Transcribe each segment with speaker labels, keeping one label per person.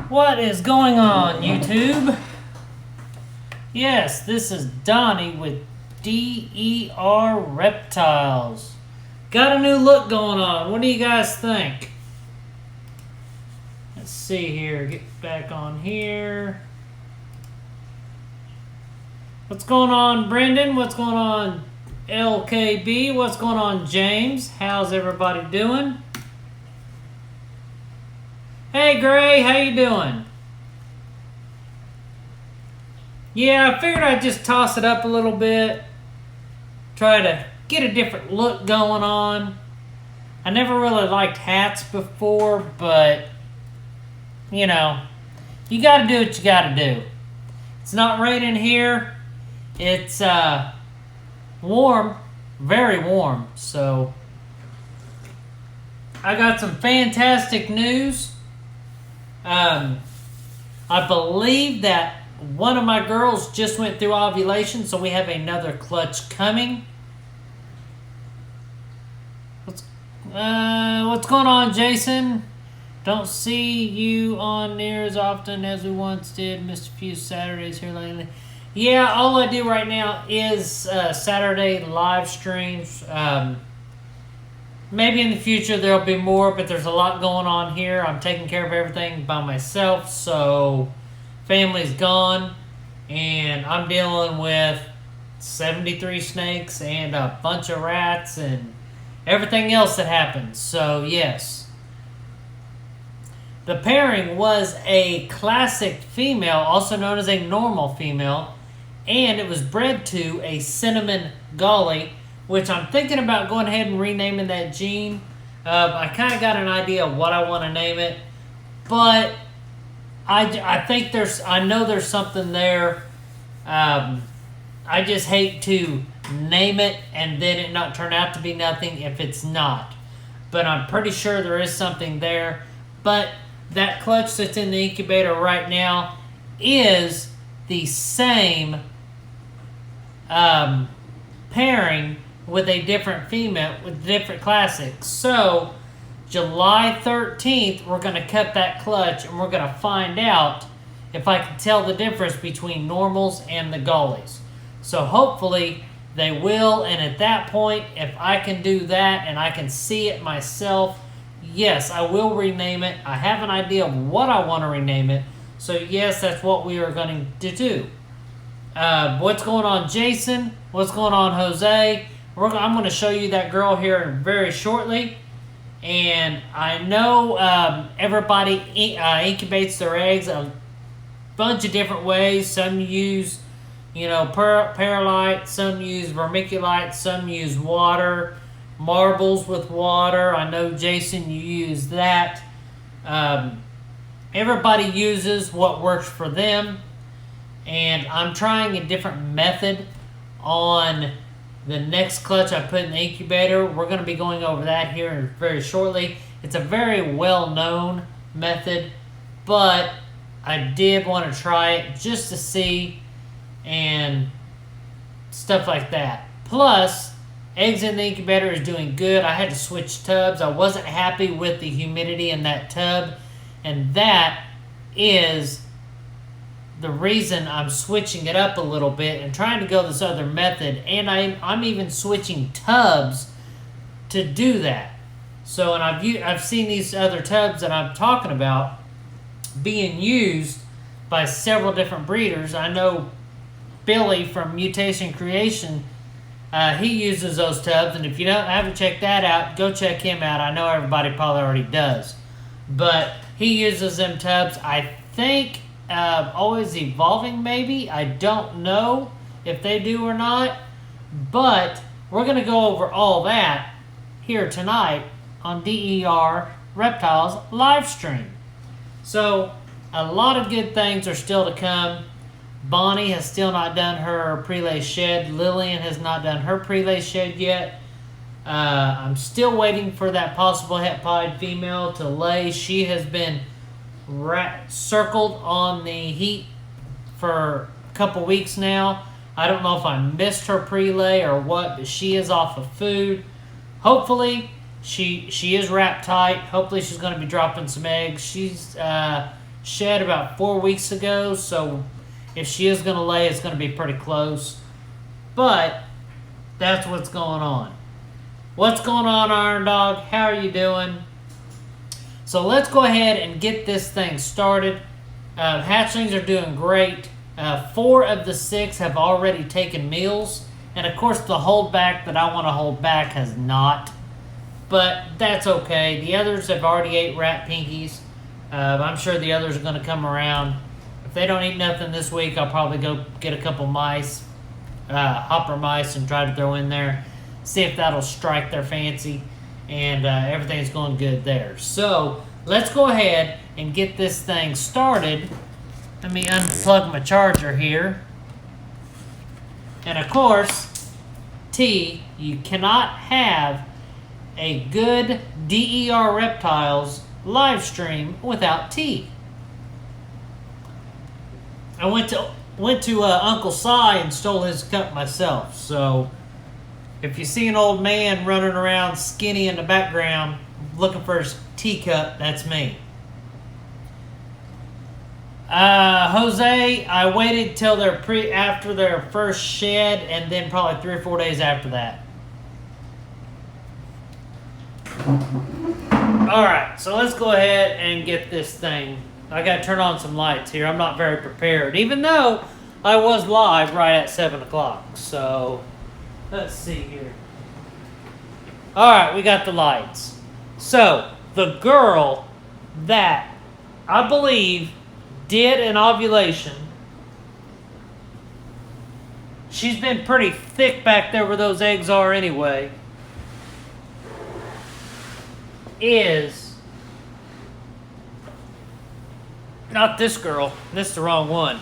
Speaker 1: What is going on, YouTube? Yes, this is Donnie with DER Reptiles. Got a new look going on. What do you guys think? Let's see here. Get back on here. What's going on, Brendan? What's going on, LKB? What's going on, James? How's everybody doing? Hey, Gray, how you doing? Yeah, I figured I'd just toss it up a little bit. Try to get a different look going on. I never really liked hats before, but, you know, you gotta do what you gotta do. It's not raining here. It's warm, very warm, so I got some fantastic news. I believe that one of my girls just went through ovulation, so we have another clutch coming. What's going on, Jason? Don't see you on near as often as we once did. Missed a few Saturdays here lately. Yeah, all I do right now is Saturday live streams. Maybe in the future there'll be more, but there's a lot going on here. I'm taking care of everything by myself, so family's gone, and I'm dealing with 73 snakes and a bunch of rats and everything else that happens. So, yes. The pairing was a classic female, also known as a normal female, and it was bred to a cinnamon golly, which I'm thinking about going ahead and renaming that gene. I kind of got an idea of what I want to name it, but I know there's something there. I just hate to name it and then it not turn out to be nothing if it's not. But I'm pretty sure there is something there. But that clutch that's in the incubator right now is the same pairing with a different female, with different classics. So, July 13th, we're going to cut that clutch and we're going to find out if I can tell the difference between normals and the gollies. So, hopefully, they will. And at that point, if I can do that and I can see it myself, yes, I will rename it. I have an idea of what I want to rename it. So, yes, that's what we are going to do. What's going on, Jason? What's going on, Jose? I'm going to show you that girl here very shortly. And I know everybody incubates their eggs a bunch of different ways. Some use, perlite. Some use vermiculite. Some use water. Marbles with water. I know, Jason, you use that. Everybody uses what works for them. And I'm trying a different method on the next clutch I put in the incubator. We're going to be going over that here very shortly. It's a very well-known method, but I did want to try it just to see and stuff like that. Plus, eggs in the incubator is doing good. I had to switch tubs. I wasn't happy with the humidity in that tub, and that is the reason I'm switching it up a little bit and trying to go this other method. And I'm even switching tubs to do that. So, and I've seen these other tubs that I'm talking about being used by several different breeders. I know Billy from Mutation Creation, he uses those tubs. And if you haven't checked that out, go check him out. I know everybody probably already does. But he uses them tubs. I think Always Evolving, maybe. I don't know if they do or not. But we're going to go over all that here tonight on DER Reptiles live stream. So, a lot of good things are still to come. Bonnie has still not done her prelay shed. Lillian has not done her prelay shed yet. I'm still waiting for that possible het pied female to lay. She has been circled on the heat for a couple weeks now. I don't know if I missed her prelay or what, but she is off of food. Hopefully, she is wrapped tight. Hopefully, she's going to be dropping some eggs. She's shed about 4 weeks ago, so if she is going to lay, it's going to be pretty close. But that's what's going on. What's going on, Iron Dog? How are you doing? So let's go ahead and get this thing started. Hatchlings are doing great. 4 of the 6 have already taken meals. And of course the holdback that I want to hold back has not. But that's okay. The others have already ate rat pinkies. I'm sure the others are going to come around. If they don't eat nothing this week, I'll probably go get a couple mice. Hopper mice and try to throw in there. See if that'll strike their fancy. And everything's going good there. So let's go ahead and get this thing started. Let me unplug my charger here. And of course, T, you cannot have a good DER Reptiles live stream without T. I went to Uncle Si and stole his cup myself. So if you see an old man running around skinny in the background looking for his teacup, that's me. Jose, I waited till after their first shed, and then probably 3 or 4 days after that. Alright, so let's go ahead and get this thing. I gotta turn on some lights here. I'm not very prepared, even though I was live right at 7 o'clock. So let's see here. Alright, we got the lights. So, the girl that I believe did an ovulation, she's been pretty thick back there where those eggs are anyway, is not this girl. This is the wrong one.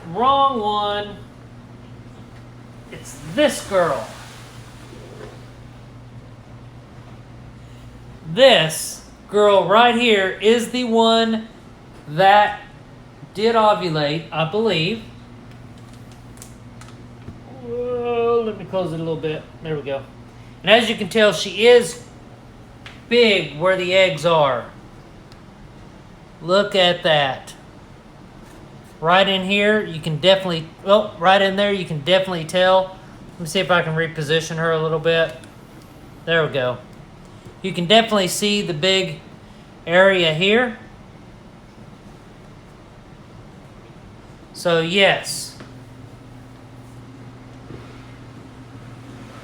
Speaker 1: Wrong one. It's this girl. This girl right here is the one that did ovulate, I believe. Whoa, let me close it a little bit. There we go. And as you can tell, she is big where the eggs are. Look at that. Right in here, you can definitely, oh, right in there, you can definitely tell. Let me see if I can reposition her a little bit. There we go. You can definitely see the big area here. So yes.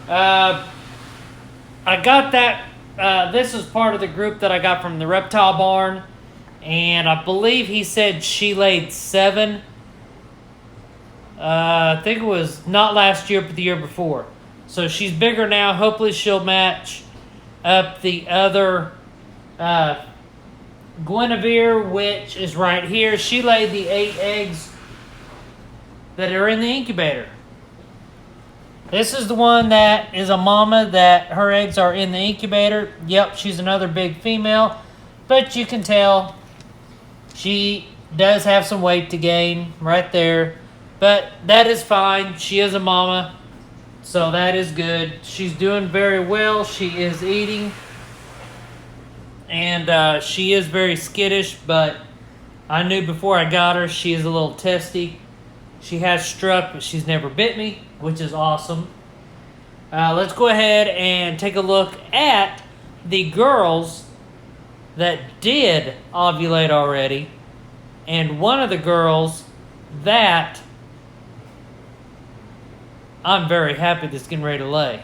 Speaker 1: I got that. This is part of the group that I got from the Reptile Barn. And I believe he said she laid 7. I think it was not last year, but the year before. So she's bigger now. Hopefully she'll match up the other Guinevere, which is right here. She laid the 8 eggs that are in the incubator. This is the one that is a mama that her eggs are in the incubator. Yep, she's another big female. But you can tell she does have some weight to gain right there. But that is fine. She is a mama. So that is good. She's doing very well. She is eating. And she is very skittish. But I knew before I got her, she is a little testy. She has struck, but she's never bit me, which is awesome. Let's go ahead and take a look at the girls that did ovulate already. And one of the girls that I'm very happy that's getting ready to lay.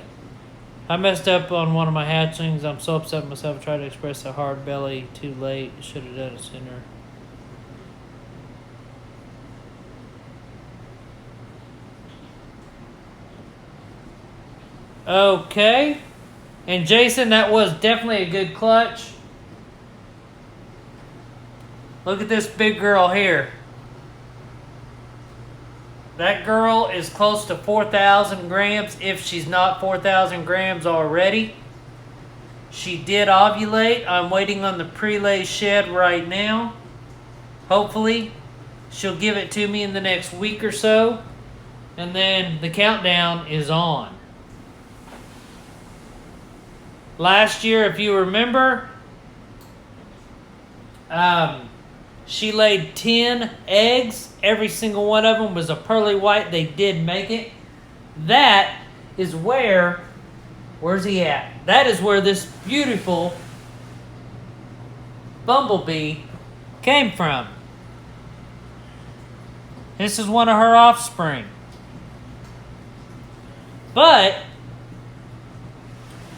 Speaker 1: I messed up on one of my hatchlings. I'm so upset with myself. I tried to express a hard belly too late. Should have done it sooner. Okay. And Jason, that was definitely a good clutch. Look at this big girl here. That girl is close to 4,000 grams, if she's not 4,000 grams already. She did ovulate. I'm waiting on the pre-lay shed right now. Hopefully, she'll give it to me in the next week or so. And then the countdown is on. Last year, if you remember, She laid 10 eggs. Every single one of them was a pearly white. They did make it. That is where's he at? That is where this beautiful bumblebee came from. This is one of her offspring. But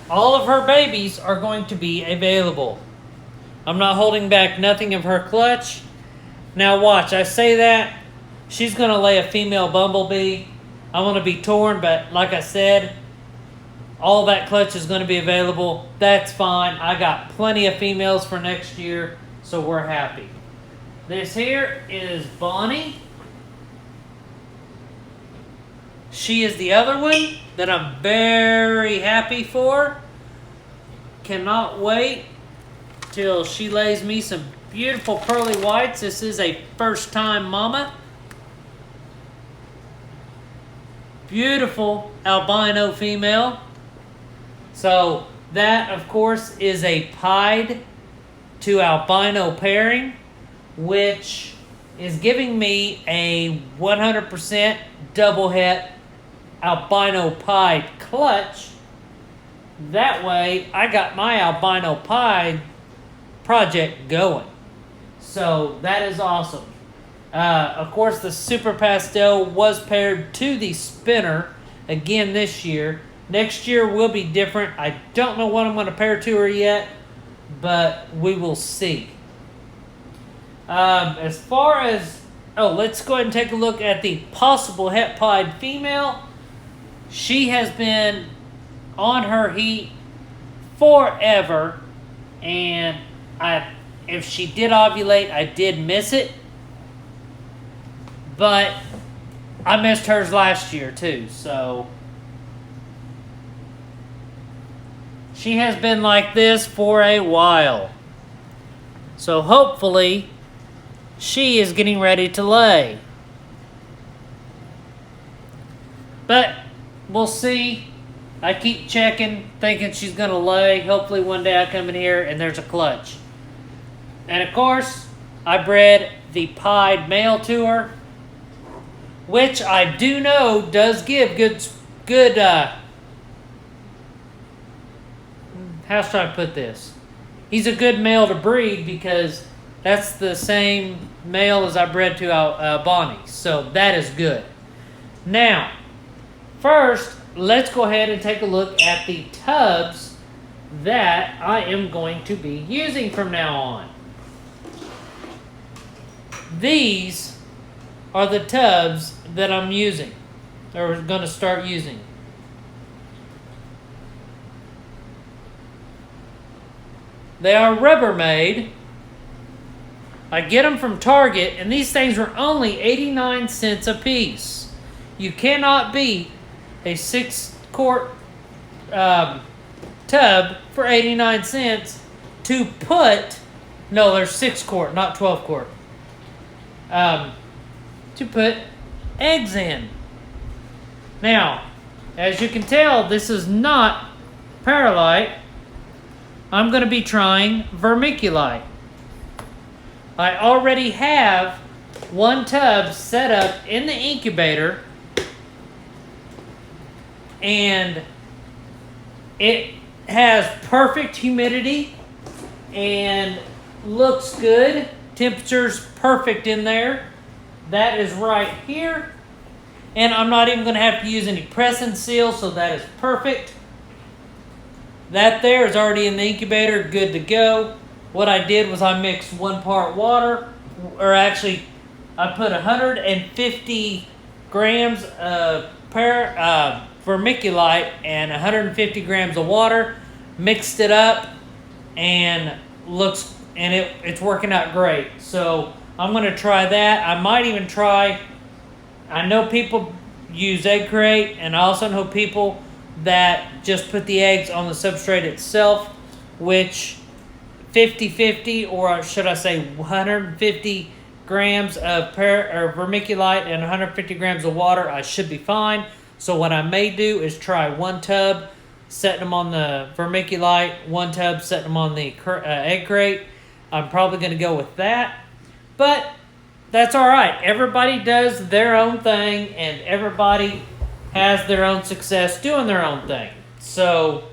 Speaker 1: all of her babies are going to be available. I'm not holding back nothing of her clutch. Now watch, I say that, she's going to lay a female bumblebee. I'm going to be torn, but like I said, all that clutch is going to be available. That's fine. I got plenty of females for next year, so we're happy. This here is Bonnie. She is the other one that I'm very happy for. Cannot wait till she lays me some beautiful pearly whites. This is a first-time mama. Beautiful albino female. So that, of course, is a pied to albino pairing, which is giving me a 100% double het albino pied clutch. That way, I got my albino pied project going. So that is awesome. Of course, the Super Pastel was paired to the spinner again this year. Next year will be different. I don't know what I'm going to pair to her yet, but we will see. As far as... let's go ahead and take a look at the possible het pied female. She has been on her heat forever, and if she did ovulate, I did miss it, but I missed hers last year too, so she has been like this for a while. So hopefully she is getting ready to lay, but we'll see. I keep checking, thinking she's going to lay. Hopefully one day I come in here and there's a clutch. And of course, I bred the pied male to her, which I do know does give good how should I put this? He's a good male to breed because that's the same male as I bred to Bonnie. So that is good. Now, first, let's go ahead and take a look at the tubs that I am going to be using from now on. These are the tubs that I'm using, or going to start using. They are Rubbermaid. I get them from Target, and these things are only 89 cents a piece. You cannot beat a 6-quart tub for 89 cents to put, no, they're 6-quart, not 12-quart, to put eggs in. Now, as you can tell, this is not Paralite. I'm going to be trying Vermiculite. I already have one tub set up in the incubator, and it has perfect humidity and looks good. Temperature's perfect in there. That is right here. And I'm not even going to have to use any press and seal, so that is perfect. That there is already in the incubator, good to go. What I did was I mixed 1 part water, or actually I put 150 grams of vermiculite and 150 grams of water, mixed it up, and it's working out great. So I'm going to try that. I might even try, I know people use egg crate, and I also know people that just put the eggs on the substrate itself, which 50-50, or should I say 150 grams of vermiculite and 150 grams of water, I should be fine. So what I may do is try 1 tub, setting them on the vermiculite, 1 tub, setting them on the egg crate. I'm probably going to go with that. But that's all right. Everybody does their own thing, and everybody has their own success doing their own thing. So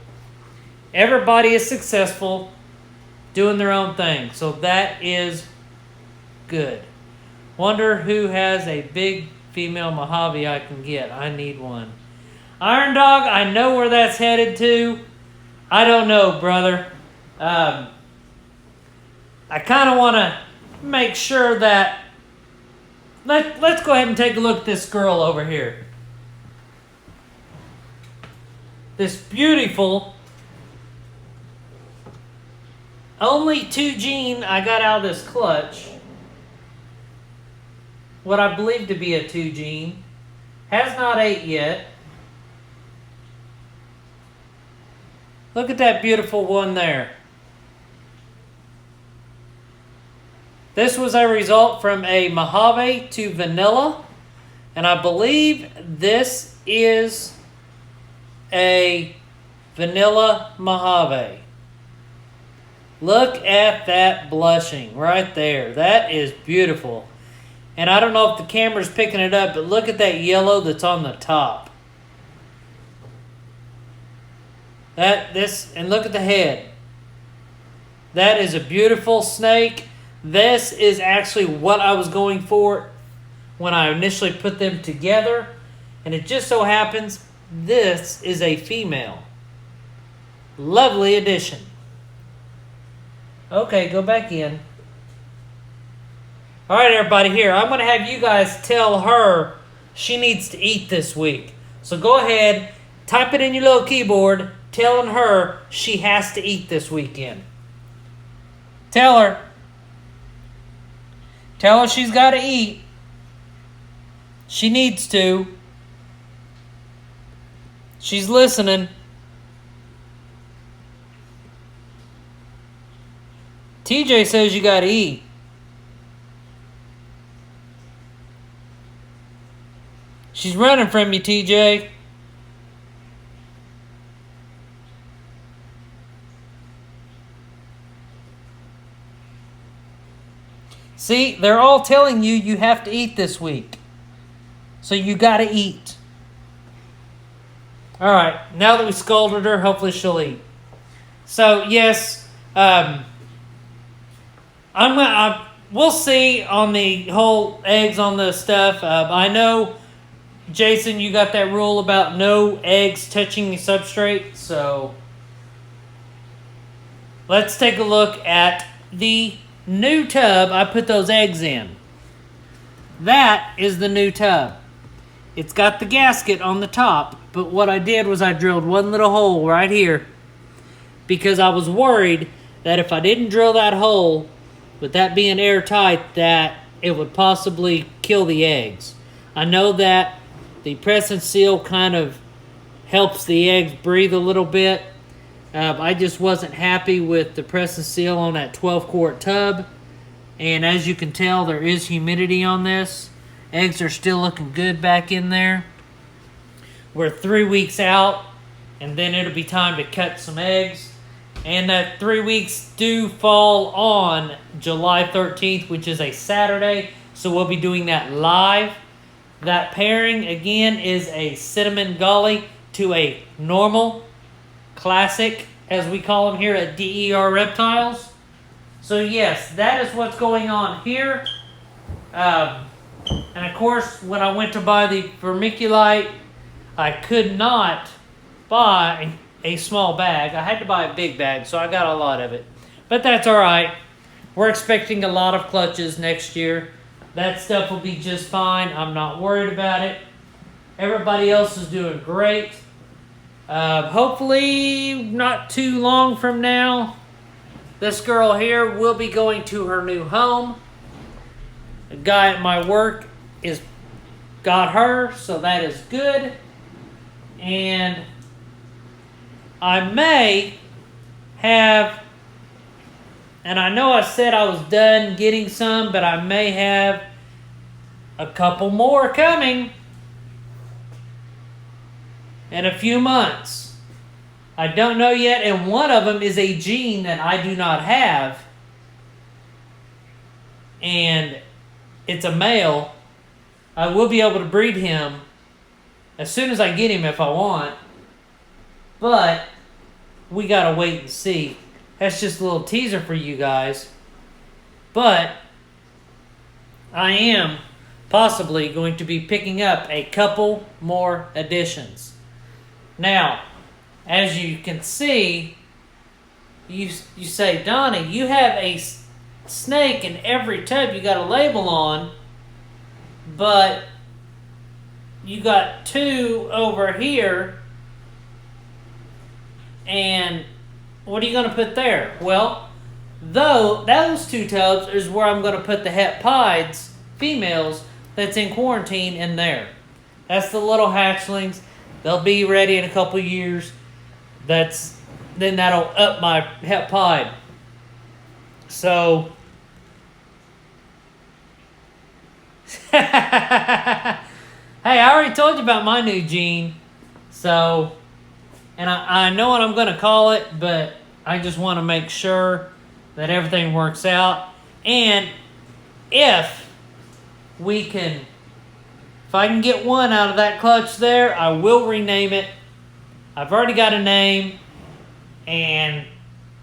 Speaker 1: everybody is successful doing their own thing. So that is good. Wonder who has a big female Mojave I can get. I need one. Iron Dog, I know where that's headed to. I don't know, brother. I kind of want to make sure that... Let's go ahead and take a look at this girl over here. This beautiful... Only 2 gene I got out of this clutch. What I believe to be a 2 gene. Has not ate yet. Look at that beautiful one there. This was a result from a Mojave to vanilla. And I believe this is a vanilla Mojave. Look at that blushing right there. That is beautiful. And I don't know if the camera's picking it up, but look at that yellow that's on the top. And look at the head. That is a beautiful snake. This is actually what I was going for when I initially put them together. And it just so happens this is a female. Lovely addition. Okay, go back in. All right, everybody, here. I'm going to have you guys tell her she needs to eat this week. So go ahead, type it in your little keyboard, telling her she has to eat this weekend. Tell her. Tell her she's got to eat. She needs to. She's listening. TJ says you got to eat. She's running from you, TJ. See, they're all telling you you have to eat this week. So you got to eat. All right, now that we scolded her, hopefully she'll eat. So, yes, we'll see on the whole eggs on the stuff. I know, Jason, you got that rule about no eggs touching the substrate. So let's take a look at the new tub I put those eggs in. That is the new tub. It's got the gasket on the top, but what I did was I drilled one little hole right here because I was worried that if I didn't drill that hole, with that being airtight, that it would possibly kill the eggs. I know that the press and seal kind of helps the eggs breathe a little bit. I just wasn't happy with the press and seal on that 12-quart tub. And as you can tell, there is humidity on this. Eggs are still looking good back in there. We're 3 weeks out, and then it'll be time to cut some eggs. And that 3 weeks do fall on July 13th, which is a Saturday. So we'll be doing that live. That pairing, again, is a cinnamon gully to a normal classic, as we call them here at DER Reptiles. So yes, that is what's going on here. And of course, when I went to buy the vermiculite, I could not buy a small bag. I had to buy a big bag, so I got a lot of it. But that's all right. We're expecting a lot of clutches next year. That stuff will be just fine. I'm not worried about it. Everybody else is doing great. Hopefully, not too long from now, this girl here will be going to her new home. A guy at my work got her, so that is good. And I may have, and I know I said I was done getting some, but I may have a couple more coming in a few months. I don't know yet, and one of them is a gene that I do not have. and it's a male, I will be able to breed him as soon as I get him if I want. But we gotta wait and see. That's just a little teaser for you guys. But I am possibly going to be picking up a couple more additions. Now, as you can see, you say, Donnie, you have a snake in every tub you got a label on, but you got two over here, and what are you going to put there? Well, those two tubs is where I'm going to put the Reptiles females that's in quarantine in there. That's the little hatchlings. They'll be ready in a couple years. Then that'll up my Reptile. So hey, I already told you about my new gene. So, and I know what I'm going to call it, but I just want to make sure that everything works out. And if I can get one out of that clutch there, I will rename it. I've already got a name, and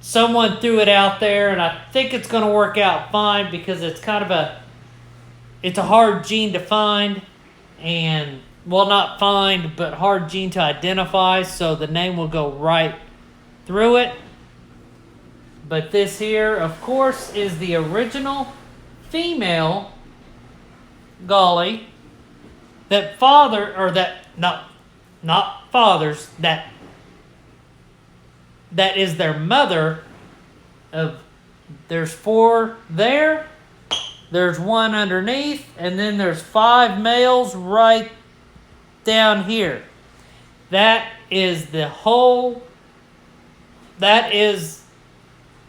Speaker 1: someone threw it out there, and I think it's going to work out fine because it's kind of it's a hard gene to find, and, well, not find, but hard gene to identify, so the name will go right through it. But this here, of course, is the original female Golly that that is their mother of, there's 4 there, there's 1 underneath, and then there's 5 males right down here. That is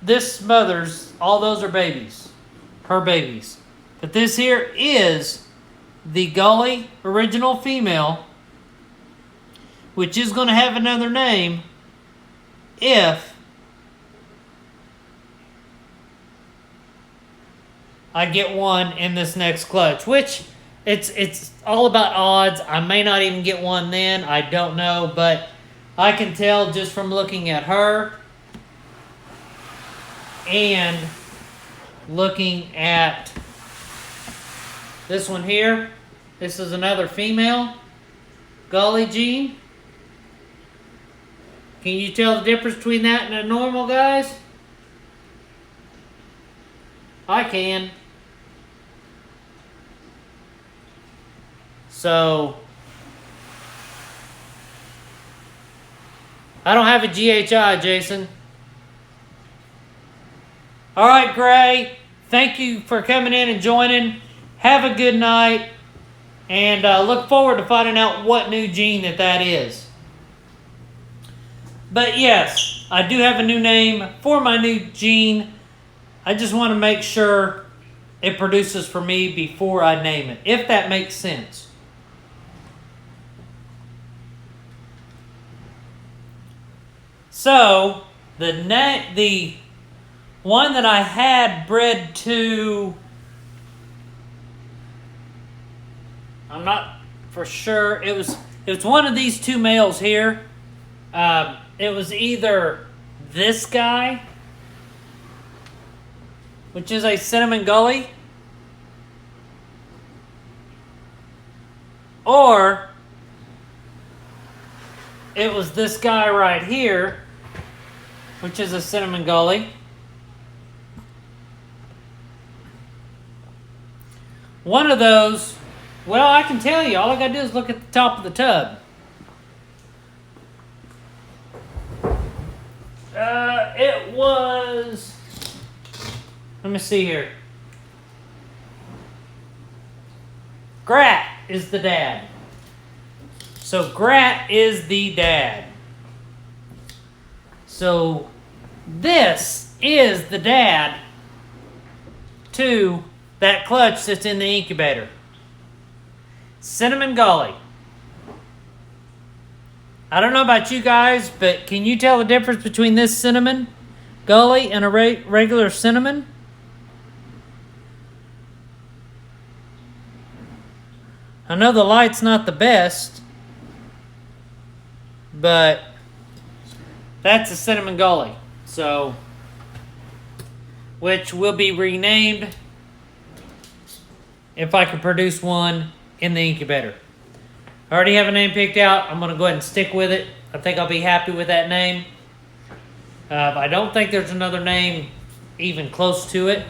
Speaker 1: this mother's, all those are babies, her babies. But this here is the Gully original female, which is going to have another name if I get one in this next clutch, which it's all about odds. I may not even get one then. I don't know, but I can tell just from looking at her and looking at this one here. This is another female Gully gene. Can you tell the difference between that and a normal, guys? I can. So, I don't have a GHI, Jason. All right, Gray. Thank you for coming in and joining. Have a good night. And look forward to finding out what new gene that is. But yes, I do have a new name for my new gene. I just want to make sure it produces for me before I name it, if that makes sense. So, the one that I had bred to, I'm not for sure, it was one of these 2 males here. It was either this guy, which is a Cinnamon Gully, or it was this guy right here, which is a Cinnamon Gully. One of those, well, I can tell you, all I gotta do is look at the top of the tub. It was, let me see here. Grat is the dad. So Grat is the dad. So this is the dad to that clutch that's in the incubator. Cinnamon Gully. I don't know about you guys, but can you tell the difference between this Cinnamon Gully and a regular cinnamon? I know the light's not the best, but that's a cinnamon gully. So, which will be renamed if I can produce one in the incubator. I already have a name picked out. I'm going to go ahead and stick with it. I think I'll be happy with that name. I don't think there's another name even close to it.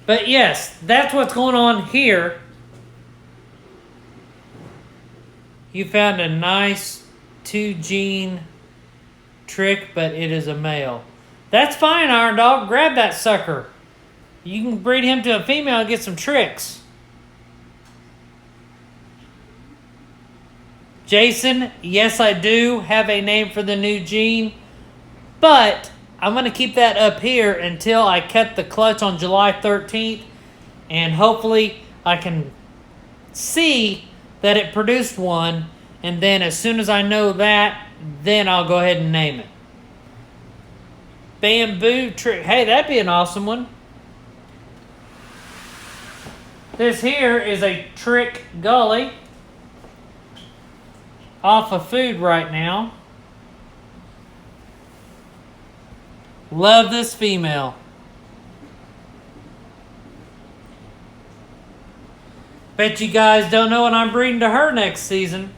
Speaker 1: But yes, that's what's going on here. You found a nice 2-gene trick, but it is a male. That's fine, Iron Dog. Grab that sucker. You can breed him to a female and get some tricks. Jason, yes, I do have a name for the new gene, but I'm going to keep that up here until I cut the clutch on July 13th, and hopefully I can see that it produced one, and then as soon as I know that, then I'll go ahead and name it. Bamboo trick. Hey, that'd be an awesome one. This here is a trick gully off of food right now. Love this female. Bet you guys don't know what I'm breeding to her next season.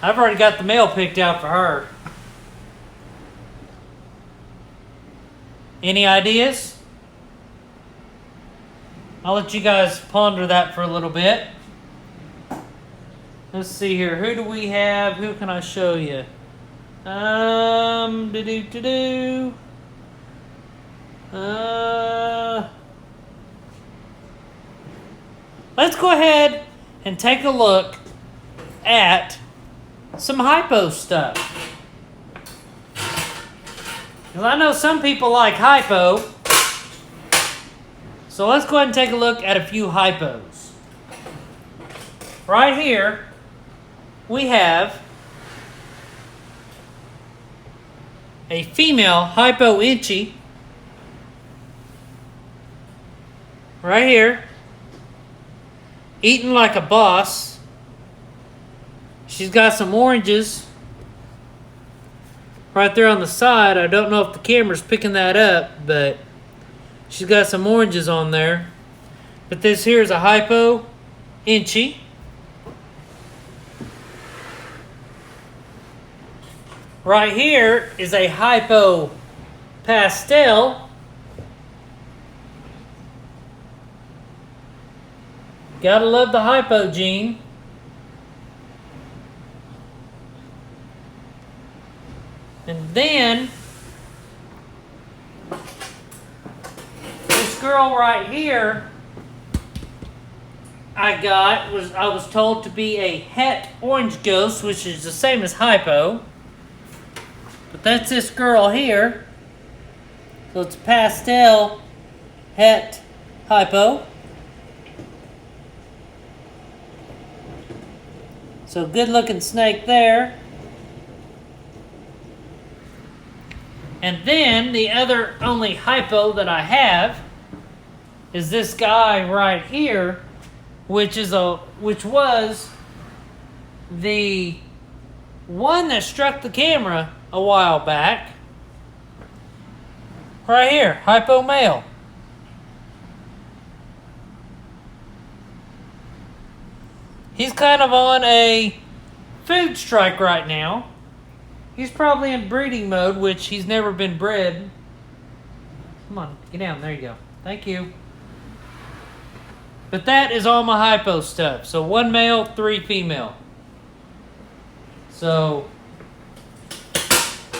Speaker 1: I've already got the male picked out for her. Any ideas? I'll let you guys ponder that for a little bit. Let's see here. Who do we have? Who can I show you? Let's go ahead and take a look at some hypo stuff. Because I know some people like hypo. So let's go ahead and take a look at a few hypos. Right here, we have a female hypo inchy. Right here. Eating like a boss. She's got some oranges right there on the side. I don't know if the camera's picking that up, but she's got some oranges on there. But this here is a hypo inchy. Right here is a hypo pastel. Gotta love the hypo gene. And then this girl right here I was told to be a het orange ghost, which is the same as hypo. But that's this girl here. So it's pastel het hypo. So good looking snake there. And then the other only hypo that I have is this guy right here, which was the one that struck the camera a while back. Right here, hypo male. He's kind of on a food strike right now. He's probably in breeding mode, which he's never been bred. Come on, get down. There you go. Thank you. But that is all my hypo stuff. So 1 male, 3 female. So,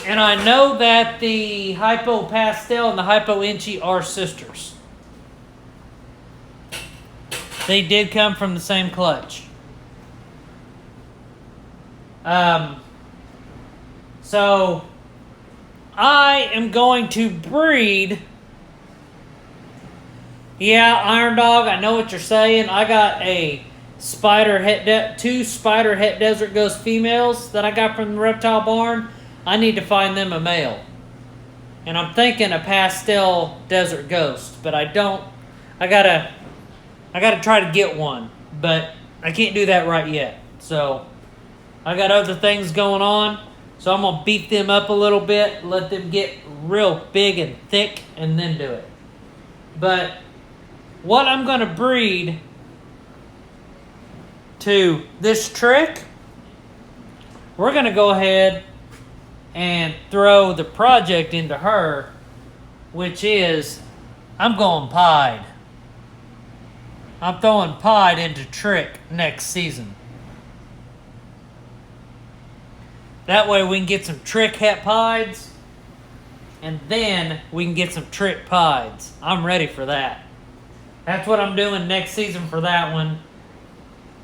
Speaker 1: and I know that the hypo pastel and the hypo inchy are sisters. They did come from the same clutch. So I am going to breed. Yeah, Iron Dog, I know what you're saying. I got a two spider het desert ghost females that I got from the reptile barn. I need to find them a male. And I'm thinking a pastel desert ghost, but I gotta I got to try to get one, but I can't do that right yet. So I got other things going on. So I'm going to beef them up a little bit, let them get real big and thick, and then do it. But what I'm going to breed to this trick, we're going to go ahead and throw the project into her, which is, I'm going pied. I'm throwing pied into trick next season. That way we can get some trick het pieds, and then we can get some trick pieds. I'm ready for that. That's what I'm doing next season for that one.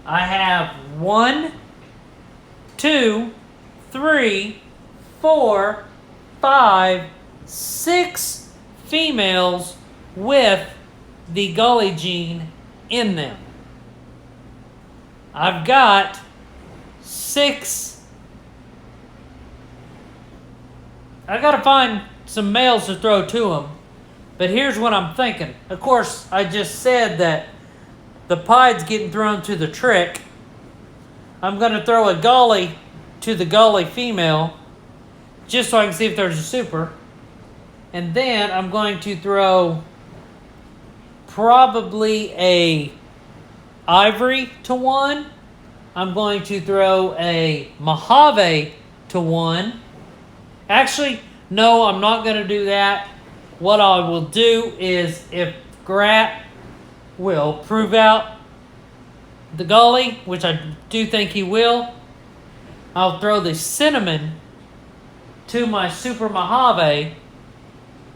Speaker 1: I have 1, 2, 3, 4, 5, 6 females with the gully gene in them. I've got 6. I gotta find some males to throw to them. But here's what I'm thinking. Of course, I just said that the pied's getting thrown to the trick. I'm gonna throw a gully to the gully female, just so I can see if there's a super. And then I'm going to throw probably a ivory to one. I'm going to throw a Mojave to one. Actually, no, I'm not going to do that. What I will do is, if Grat will prove out the gully, which I do think he will, I'll throw the cinnamon to my Super Mojave,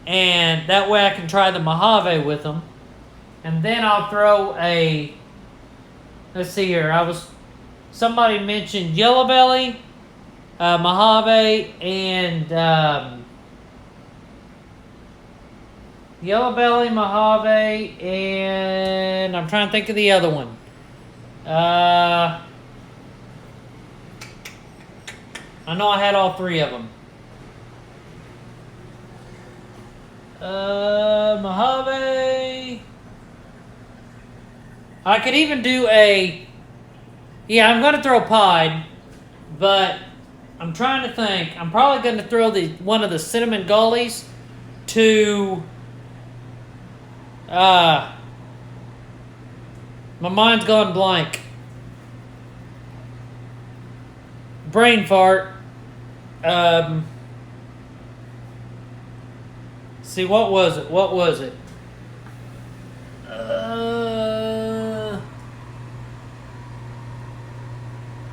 Speaker 1: and that way I can try the Mojave with them. And then I'll throw a, let's see here, somebody mentioned Yellow Belly, Mojave, and Yellow Belly, Mojave, and I'm trying to think of the other one. I know I had all 3 of them. Mojave. I could even do a, yeah, I'm going to throw pied, but I'm trying to think. I'm probably going to throw one of the cinnamon gullies to, my mind's gone blank. Brain fart. See, what was it?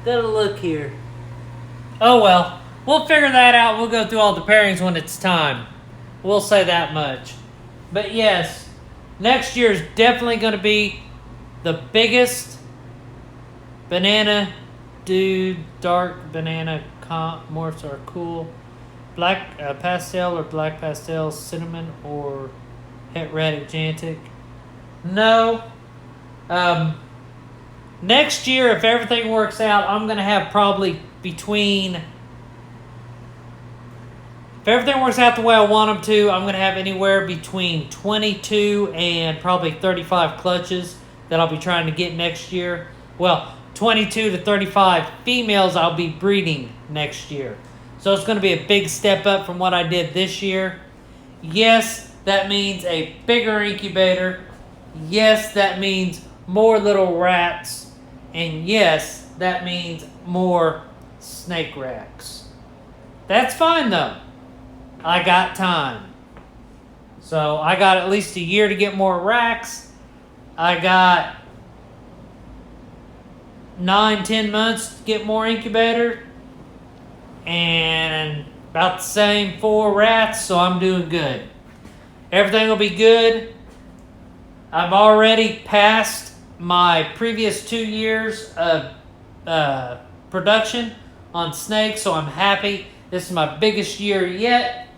Speaker 1: Gotta look here. Oh well, we'll figure that out. We'll go through all the pairings when it's time. We'll say that much. But yes, next year is definitely going to be the biggest banana dude, dark banana morphs are cool. Black pastel or black pastel, cinnamon or het gigantic. No. Next year, if everything works out, I'm going to have probably between, if everything works out the way I want them to, I'm going to have anywhere between 22 and probably 35 clutches that I'll be trying to get next year. Well, 22 to 35 females I'll be breeding next year. So it's going to be a big step up from what I did this year. Yes, that means a bigger incubator. Yes, that means more little rats. And yes, that means more snake racks. That's fine though. I got time. So I got at least a year to get more racks. I got 9-10 months to get more incubator. And about the same 4 rats, so I'm doing good. Everything will be good. I've already passed my previous 2 years of production on snakes, so I'm happy. This is my biggest year yet.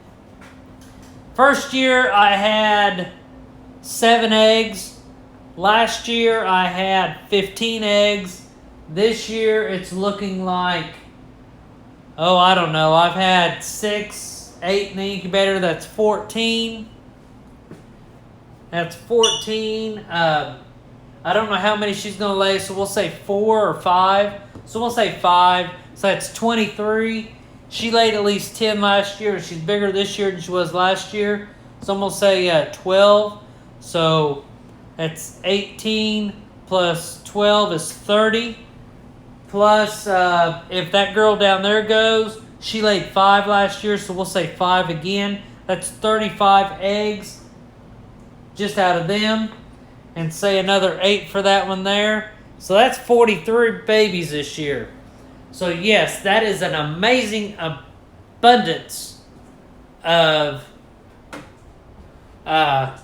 Speaker 1: First year I had 7 eggs. Last year I had 15 eggs. This year it's looking like, oh, I don't know. I've had 6, 8 in the incubator. That's 14. That's 14. I don't know how many she's going to lay, so we'll say 4 or 5. So we'll say 5. So that's 23. She laid at least 10 last year. She's bigger this year than she was last year. So I'm going to say 12. So that's 18 plus 12 is 30. Plus, if that girl down there goes, she laid 5 last year, so we'll say 5 again. That's 35 eggs just out of them. And say another 8 for that one there. So that's 43 babies this year. So yes, that is an amazing abundance of that's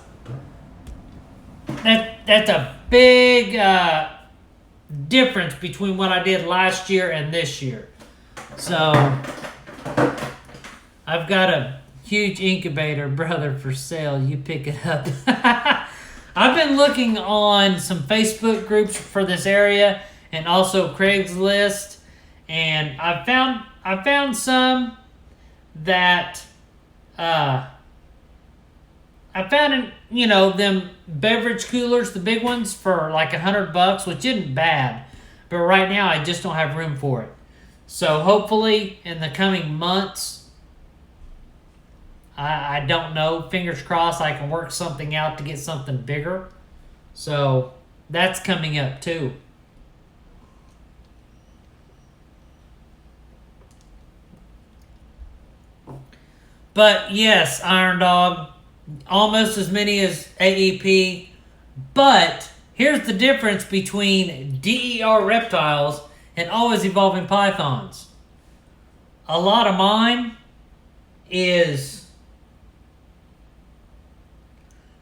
Speaker 1: a big difference between what I did last year and this year. So I've got a huge incubator, brother, for sale. You pick it up. I've been looking on some Facebook groups for this area and also Craigslist, and I found some that I found them beverage coolers, the big ones, for like $100, which isn't bad, but right now I just don't have room for it. So hopefully in the coming months, I don't know. Fingers crossed I can work something out to get something bigger. So that's coming up too. But yes, Iron Dog, almost as many as AEP. But here's the difference between DER reptiles and always evolving pythons. A lot of mine is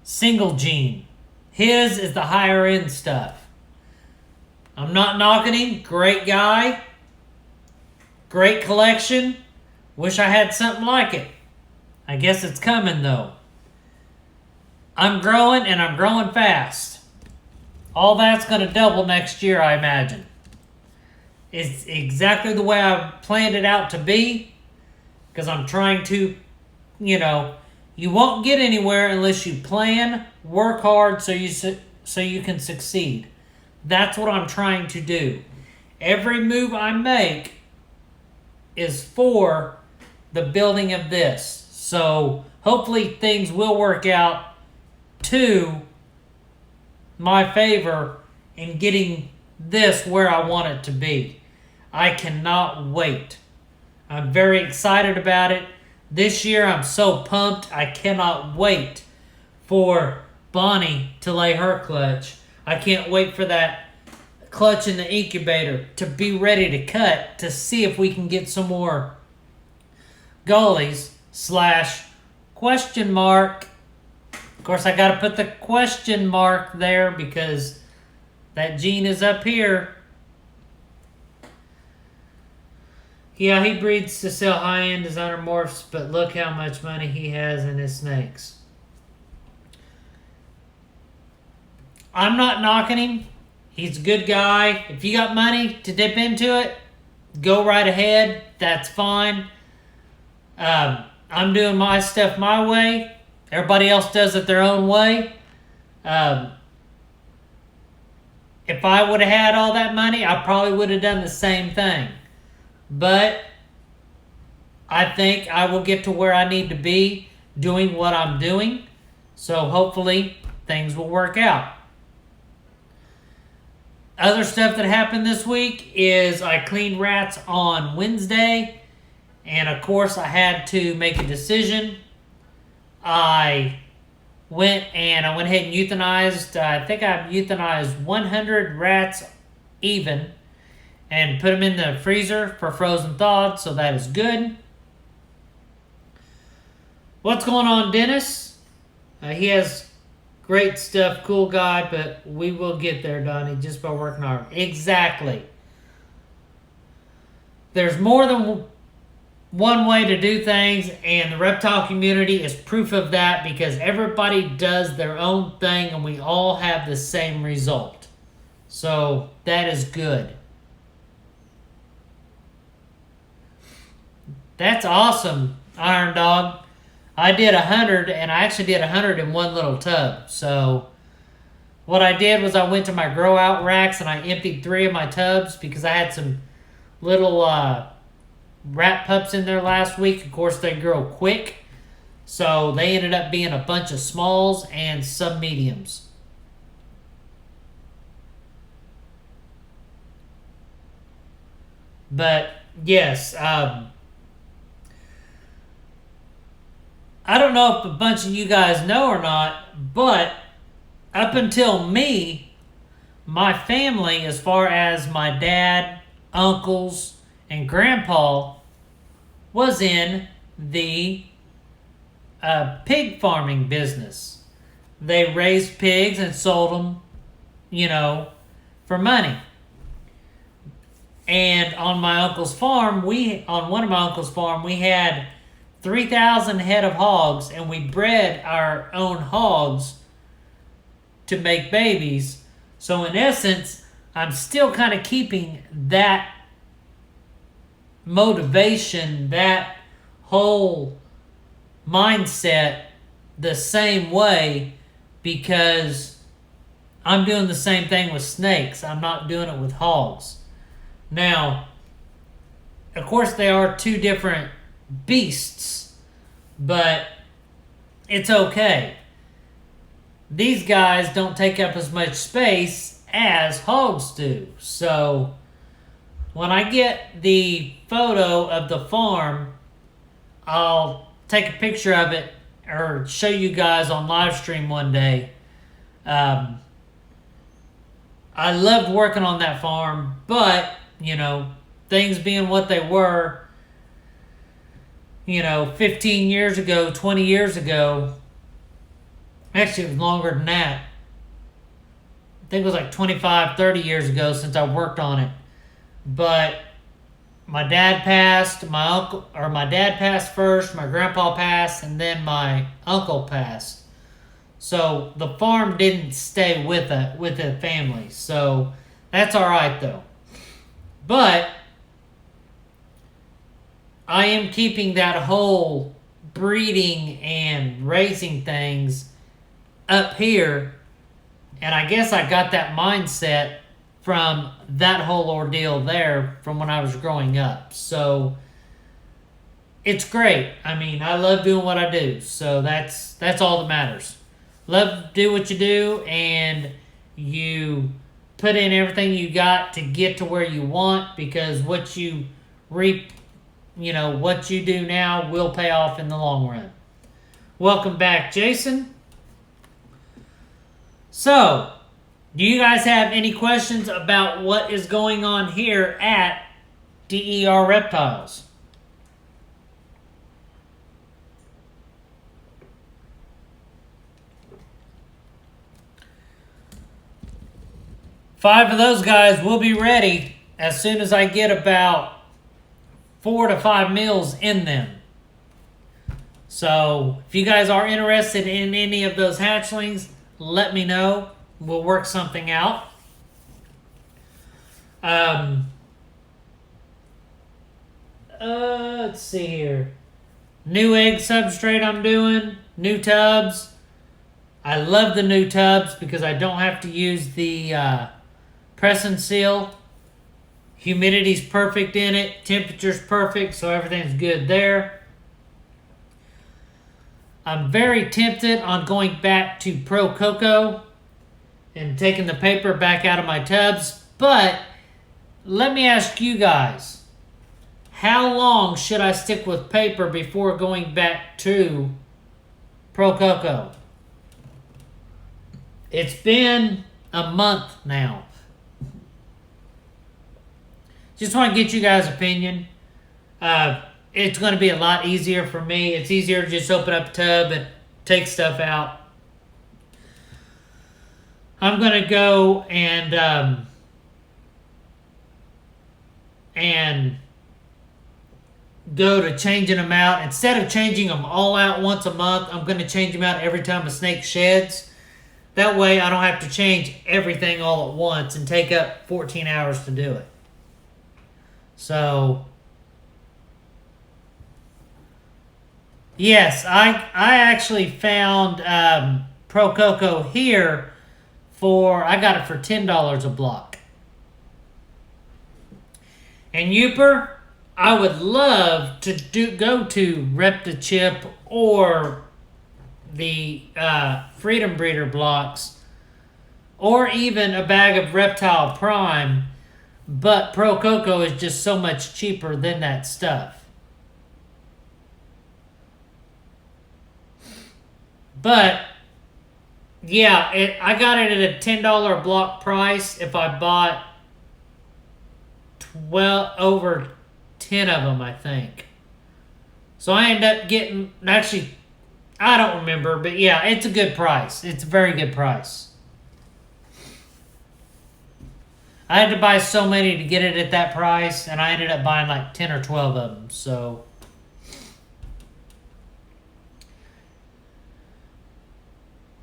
Speaker 1: single gene. His is the higher end stuff. I'm not knocking him. Great guy. Great collection. Wish I had something like it. I guess it's coming though. I'm growing and I'm growing fast. All that's going to double next year, I imagine. It's exactly the way I planned it out to be. Because I'm trying to, you won't get anywhere unless you plan, work hard so you can succeed. That's what I'm trying to do. Every move I make is for the building of this. So hopefully things will work out to my favor in getting this where I want it to be. I cannot wait. I'm very excited about it. This year I'm so pumped. I cannot wait for Bonnie to lay her clutch. I can't wait for that clutch in the incubator to be ready to cut to see if we can get some more goalies / question mark. Of course, I got to put the question mark there because that gene is up here. Yeah, he breeds to sell high-end designer morphs, but look how much money he has in his snakes. I'm not knocking him. He's a good guy. If you got money to dip into it, go right ahead. That's fine. I'm doing my stuff my way. Everybody else does it their own way. If I would have had all that money, I probably would have done the same thing. But I think I will get to where I need to be doing what I'm doing. So hopefully things will work out. Other stuff that happened this week is I cleaned rats on Wednesday. And of course I had to make a decision. I went ahead and euthanized, I think I euthanized 100 rats even. And put them in the freezer for frozen thawed, so that is good. What's going on, Dennis? He has great stuff, cool guy, but we will get there, Donnie, just by working hard. Exactly. There's more than one way to do things, and the reptile community is proof of that because everybody does their own thing and we all have the same result. So that is good. That's awesome, Iron Dog. I did 100, and I actually did 100 in one little tub. So what I did was I went to my grow out racks and I emptied 3 of my tubs because I had some little rat pups in there last week. Of course, they grow quick. So they ended up being a bunch of smalls and some mediums. But yes, I don't know if a bunch of you guys know or not, but up until me, my family, as far as my dad, uncles, and grandpa, was in the pig farming business. They raised pigs and sold them, for money. And on my uncle's farm, on one of my uncle's farm, we had 3,000 head of hogs, and we bred our own hogs to make babies. So in essence, I'm still kind of keeping that motivation, that whole mindset the same way, because I'm doing the same thing with snakes. I'm not doing it with hogs. Now, of course, they are 2 different beasts, but it's okay. These guys don't take up as much space as hogs do. So when I get the photo of the farm, I'll take a picture of it or show you guys on live stream one day. I loved working on that farm, but, things being what they were, 15 years ago, 20 years ago, actually it was longer than that. I think it was like 25, 30 years ago since I worked on it. But my dad passed, my dad passed first, my grandpa passed, and then my uncle passed. So the farm didn't stay with the family. So that's all right though. But I am keeping that whole breeding and raising things up here, and I guess I got that mindset from that whole ordeal there from when I was growing up. So it's great. I mean, I love doing what I do. So that's all that matters. Love to do what you do, and you put in everything you got to get to where you want, because what you reap, what you do now will pay off in the long run. Welcome back, Jason. So, do you guys have any questions about what is going on here at DER Reptiles? Five of those guys will be ready as soon as I get about 4 to 5 meals in them. So if you guys are interested in any of those hatchlings, let me know. We'll work something out. Let's see here. New egg substrate I'm doing. New tubs. I love the new tubs because I don't have to use the press and seal. Humidity's perfect in it. Temperature's perfect, so everything's good there. I'm very tempted on going back to Pro Coco and taking the paper back out of my tubs. But let me ask you guys, how long should I stick with paper before going back to Pro Coco? It's been a month now. Just want to get you guys' opinion. It's going to be a lot easier for me. It's easier to just open up a tub and take stuff out. I'm going to go and go to changing them out. Instead of changing them all out once a month, I'm going to change them out every time a snake sheds. That way I don't have to change everything all at once and take up 14 hours to do it. So, yes, I actually found Pro Coco here I got it for $10 a block. And Youper, I would love to go to Reptichip or the Freedom Breeder blocks, or even a bag of Reptile Prime, but Pro Coco is just so much cheaper than that stuff. But yeah, I got it at a $10 block price if I bought over 10 of them, I think. So I end up getting, actually, I don't remember, but yeah, it's a good price. It's a very good price. I had to buy so many to get it at that price, and I ended up buying like 10 or 12 of them, so.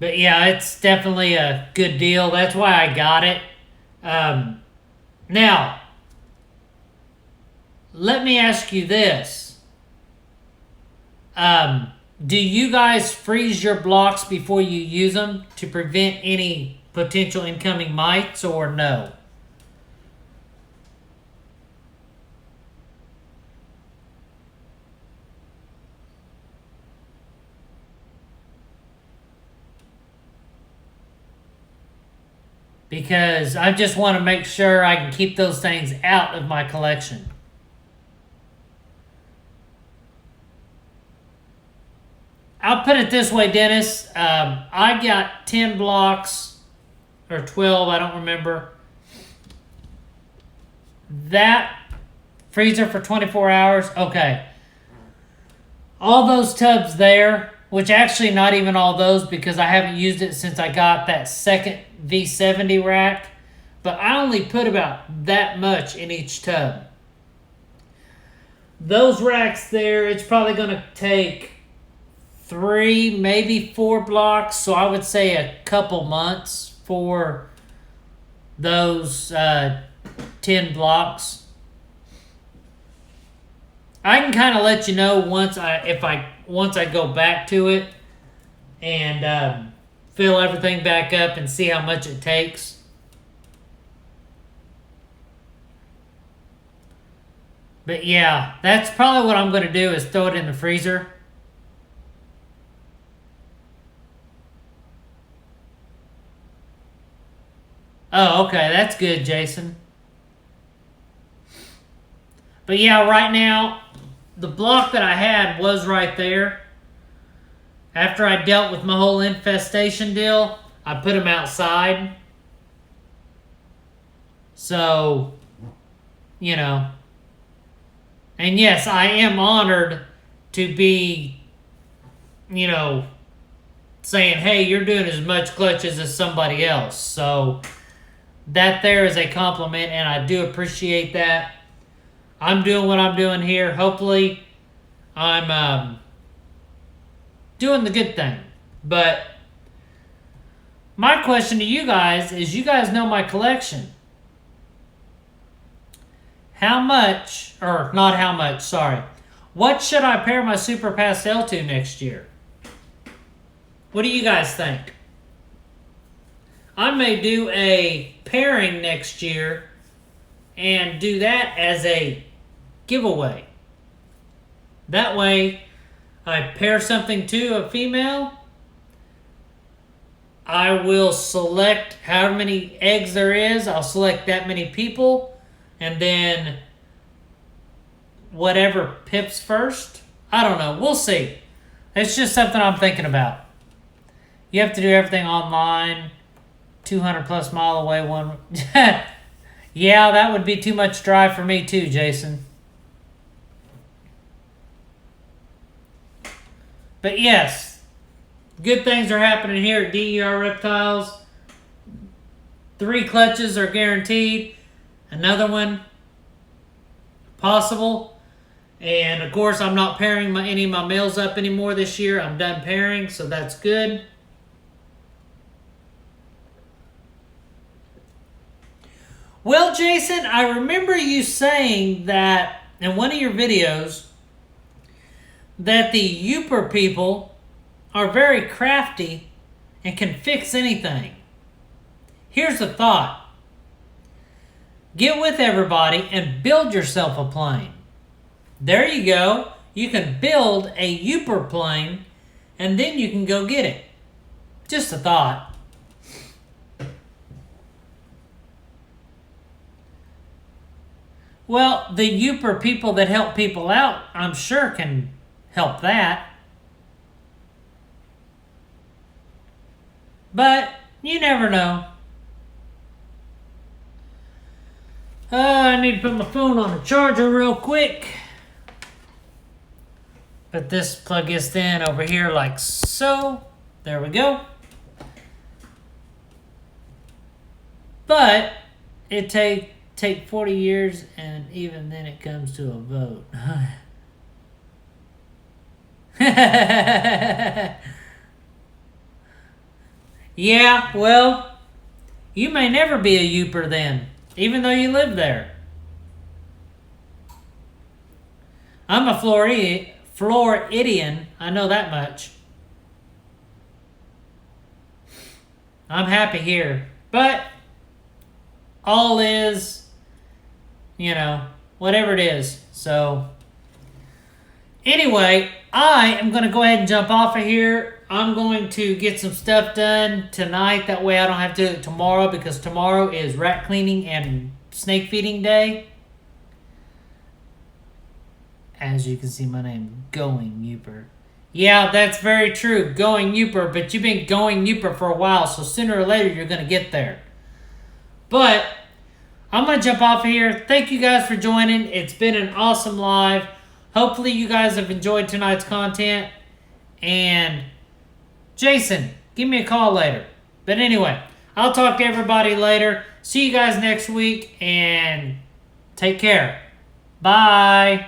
Speaker 1: But yeah, it's definitely a good deal. That's why I got it. Now, let me ask you this. Do you guys freeze your blocks before you use them to prevent any potential incoming mites, or no? Because I just want to make sure I can keep those things out of my collection. I'll put it this way, Dennis. I got 10 blocks, or 12, I don't remember. That freezer for 24 hours, okay. All those tubs there, which actually not even all those because I haven't used it since I got that second V70 rack. But I only put about that much in each tub. Those racks there, it's probably going to take 3, maybe 4 blocks. So I would say a couple months for those 10 blocks. I can kind of let you know once I go back to it and fill everything back up and see how much it takes. But yeah, that's probably what I'm going to do, is throw it in the freezer. Oh, okay, that's good, Jason. But yeah, right now, the block that I had was right there. After I dealt with my whole infestation deal, I put them outside. So, you know. And yes, I am honored to be, you know, saying, hey, you're doing as much clutches as somebody else. So, that there is a compliment, and I do appreciate that. I'm doing what I'm doing here. Hopefully, I'm doing the good thing. But my question to you guys is, you guys know my collection. How much, or not how much, sorry. What should I pair my Super Pastel to next year? What do you guys think? I may do a pairing next year and do that as a giveaway. That way, I pair something to a female. I will select however many eggs there is. I'll select that many people. And then whatever pips first. I don't know. We'll see. It's just something I'm thinking about. You have to do everything online. 200 plus mile away. One. Yeah, that would be too much drive for me too, Jason. But yes, good things are happening here at DER Reptiles. 3 clutches are guaranteed. Another one possible. And of course, I'm not pairing any of my males up anymore this year. I'm done pairing, so that's good. Well, Jason, I remember you saying that in one of your videos that the Youper people are very crafty and can fix anything. Here's the thought. Get with everybody and build yourself a plane. There you go. You can build a Uper plane and then you can go get it. Just a thought. Well, the Uper people that help people out, I'm sure can help that. But you never know. I need to put my phone on the charger real quick. Put this plug this in over here like so. There we go. But it take 40 years, and even then it comes to a vote. Yeah, well, you may never be a Uper then, even though you live there. I'm a Floridian, I know that much. I'm happy here, but all is, whatever it is. So, anyway, I am going to go ahead and jump off of here. I'm going to get some stuff done tonight. That way I don't have to do it tomorrow, because tomorrow is rat cleaning and snake feeding day. As you can see, my name, Going Uper. Yeah, that's very true, Going Uper, but you've been going Uper for a while, so sooner or later you're going to get there. But I'm going to jump off of here. Thank you guys for joining. It's been an awesome live. Hopefully you guys have enjoyed tonight's content. And Jason, give me a call later. But anyway, I'll talk to everybody later. See you guys next week, and take care. Bye.